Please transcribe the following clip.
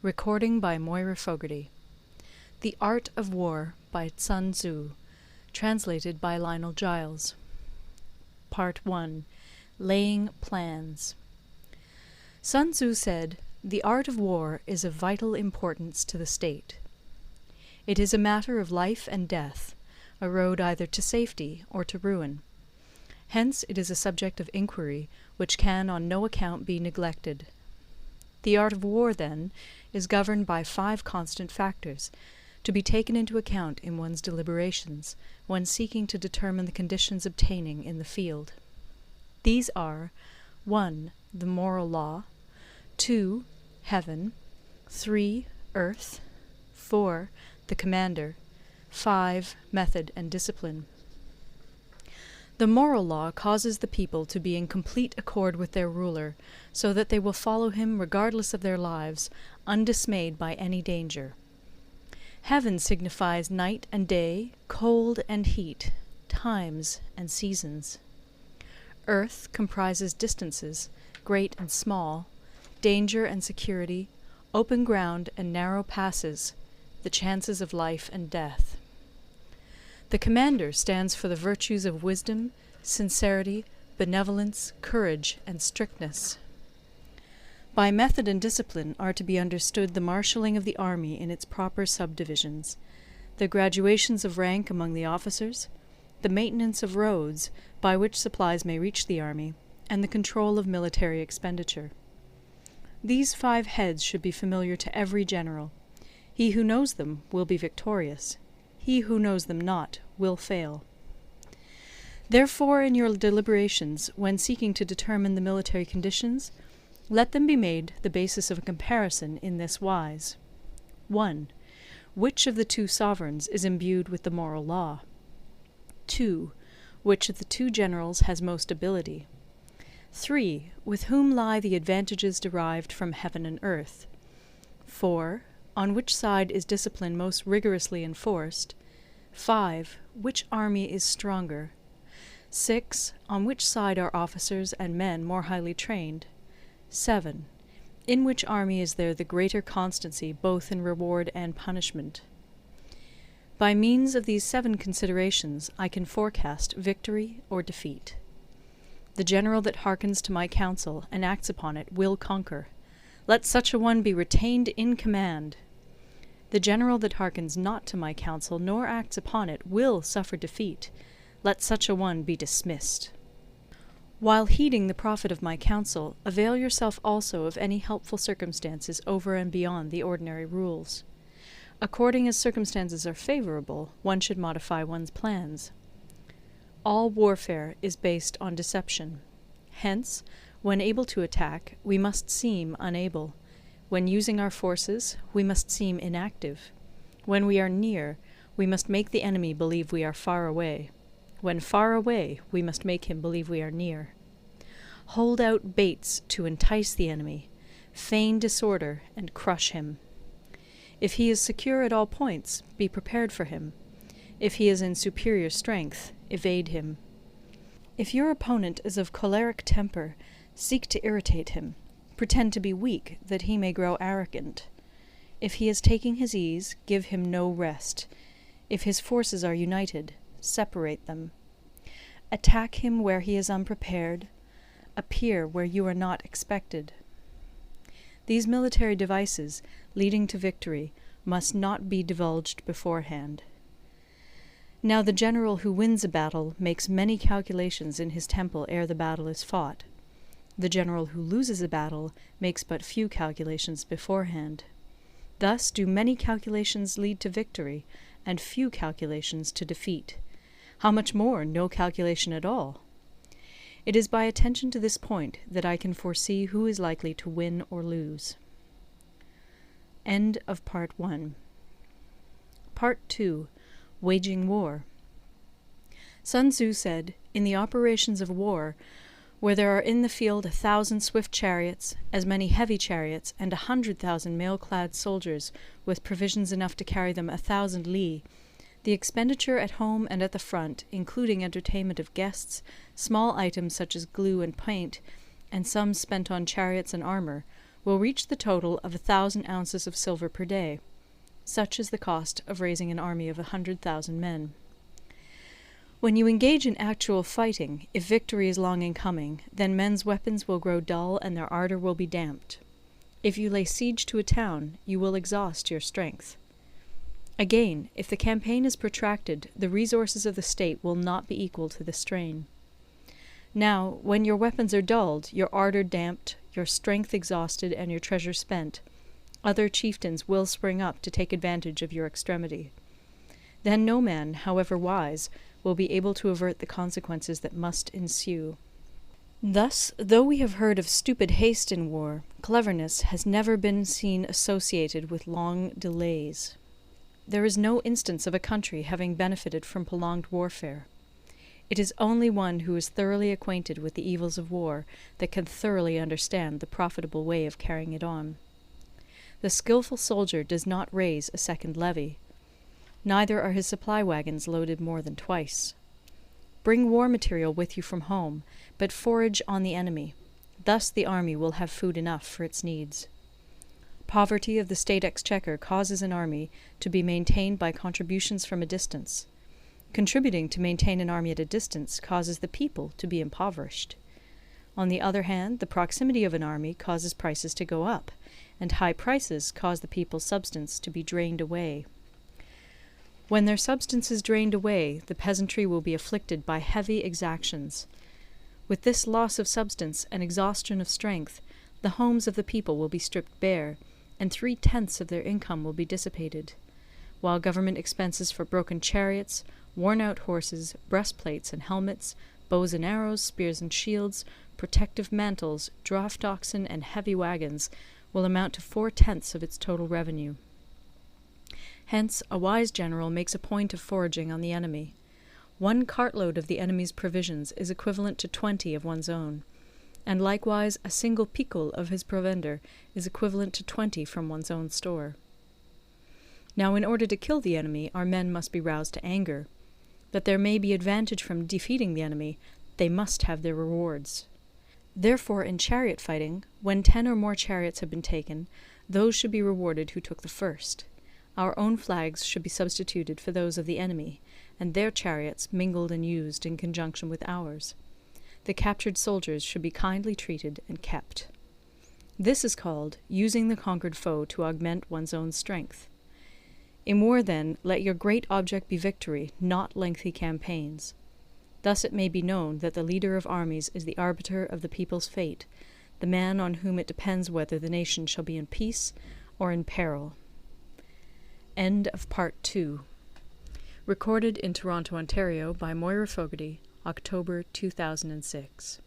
Recording by Moira Fogarty. The Art of War by Sun Tzu. Translated by Lionel Giles. Part 1. Laying Plans. Sun Tzu said, "The art of war is of vital importance to the state. It is a matter of life and death, a road either to safety or to ruin. Hence it is a subject of inquiry which can on no account be neglected. The art of war, then, is governed by 5 constant factors, to be taken into account in one's deliberations, when seeking to determine the conditions obtaining in the field. These are 1. The moral law, 2. Heaven, 3. Earth, 4. The commander, 5. Method and discipline. The moral law causes the people to be in complete accord with their ruler, so that they will follow him regardless of their lives, undismayed by any danger. Heaven signifies night and day, cold and heat, times and seasons. Earth comprises distances, great and small, danger and security, open ground and narrow passes, the chances of life and death. The commander stands for the virtues of wisdom, sincerity, benevolence, courage, and strictness. By method and discipline are to be understood the marshalling of the army in its proper subdivisions, the graduations of rank among the officers, the maintenance of roads by which supplies may reach the army, and the control of military expenditure. These 5 heads should be familiar to every general. He who knows them will be victorious. He who knows them not will fail. Therefore, in your deliberations, when seeking to determine the military conditions, let them be made the basis of a comparison in this wise. 1. Which of the 2 sovereigns is imbued with the moral law? 2. Which of the 2 generals has most ability? 3. With whom lie the advantages derived from heaven and earth? 4. On which side is discipline most rigorously enforced? 5. Which army is stronger? 6. On which side are officers and men more highly trained? 7. In which army is there the greater constancy both in reward and punishment? By means of these 7 considerations I can forecast victory or defeat. The general that hearkens to my counsel and acts upon it will conquer. Let such a one be retained in command. The general that hearkens not to my counsel nor acts upon it will suffer defeat. Let such a one be dismissed. While heeding the profit of my counsel, avail yourself also of any helpful circumstances over and beyond the ordinary rules. According as circumstances are favourable, one should modify one's plans. All warfare is based on deception. Hence, when able to attack, we must seem unable. When using our forces, we must seem inactive. When we are near, we must make the enemy believe we are far away. When far away, we must make him believe we are near. Hold out baits to entice the enemy, feign disorder, and crush him. If he is secure at all points, be prepared for him. If he is in superior strength, evade him. If your opponent is of choleric temper, seek to irritate him. Pretend to be weak, that he may grow arrogant. If he is taking his ease, give him no rest. If his forces are united, separate them. Attack him where he is unprepared. Appear where you are not expected. These military devices, leading to victory, must not be divulged beforehand. Now the general who wins a battle makes many calculations in his temple ere the battle is fought. The general who loses a battle makes but few calculations beforehand. Thus do many calculations lead to victory, and few calculations to defeat. How much more no calculation at all? It is by attention to this point that I can foresee who is likely to win or lose. End of Part 1. Part 2. Waging War. Sun Tzu said, "In the operations of war, where there are in the field 1,000 swift chariots, as many heavy chariots, and 100,000 mail-clad soldiers, with provisions enough to carry them 1,000 li, the expenditure at home and at the front, including entertainment of guests, small items such as glue and paint, and sums spent on chariots and armour, will reach the total of 1,000 ounces of silver per day. Such is the cost of raising an army of 100,000 men. When you engage in actual fighting, if victory is long in coming, then men's weapons will grow dull and their ardour will be damped. If you lay siege to a town, you will exhaust your strength. Again, if the campaign is protracted, the resources of the state will not be equal to the strain. Now, when your weapons are dulled, your ardour damped, your strength exhausted, and your treasure spent, other chieftains will spring up to take advantage of your extremity. Then no man, however wise, will be able to avert the consequences that must ensue. Thus, though we have heard of stupid haste in war, cleverness has never been seen associated with long delays. There is no instance of a country having benefited from prolonged warfare. It is only one who is thoroughly acquainted with the evils of war that can thoroughly understand the profitable way of carrying it on. The skilful soldier does not raise a second levy. Neither are his supply wagons loaded more than twice. Bring war material with you from home, but forage on the enemy. Thus the army will have food enough for its needs. Poverty of the state exchequer causes an army to be maintained by contributions from a distance. Contributing to maintain an army at a distance causes the people to be impoverished. On the other hand, the proximity of an army causes prices to go up, and high prices cause the people's substance to be drained away. When their substance is drained away, the peasantry will be afflicted by heavy exactions. With this loss of substance and exhaustion of strength, the homes of the people will be stripped bare, and 3/10 of their income will be dissipated, while government expenses for broken chariots, worn-out horses, breastplates and helmets, bows and arrows, spears and shields, protective mantles, draught oxen, and heavy wagons will amount to 4/10 of its total revenue. Hence, a wise general makes a point of foraging on the enemy. 1 cartload of the enemy's provisions is equivalent to 20 of one's own, and likewise a single picul of his provender is equivalent to 20 from one's own store. Now, in order to kill the enemy, our men must be roused to anger. That there may be advantage from defeating the enemy, they must have their rewards. Therefore, in chariot fighting, when 10 or more chariots have been taken, those should be rewarded who took the first. Our own flags should be substituted for those of the enemy, and their chariots mingled and used in conjunction with ours. The captured soldiers should be kindly treated and kept. This is called using the conquered foe to augment one's own strength. In war, then, let your great object be victory, not lengthy campaigns. Thus it may be known that the leader of armies is the arbiter of the people's fate, the man on whom it depends whether the nation shall be in peace or in peril. End of Part 2. Recorded in Toronto, Ontario by Moira Fogarty, October 2006.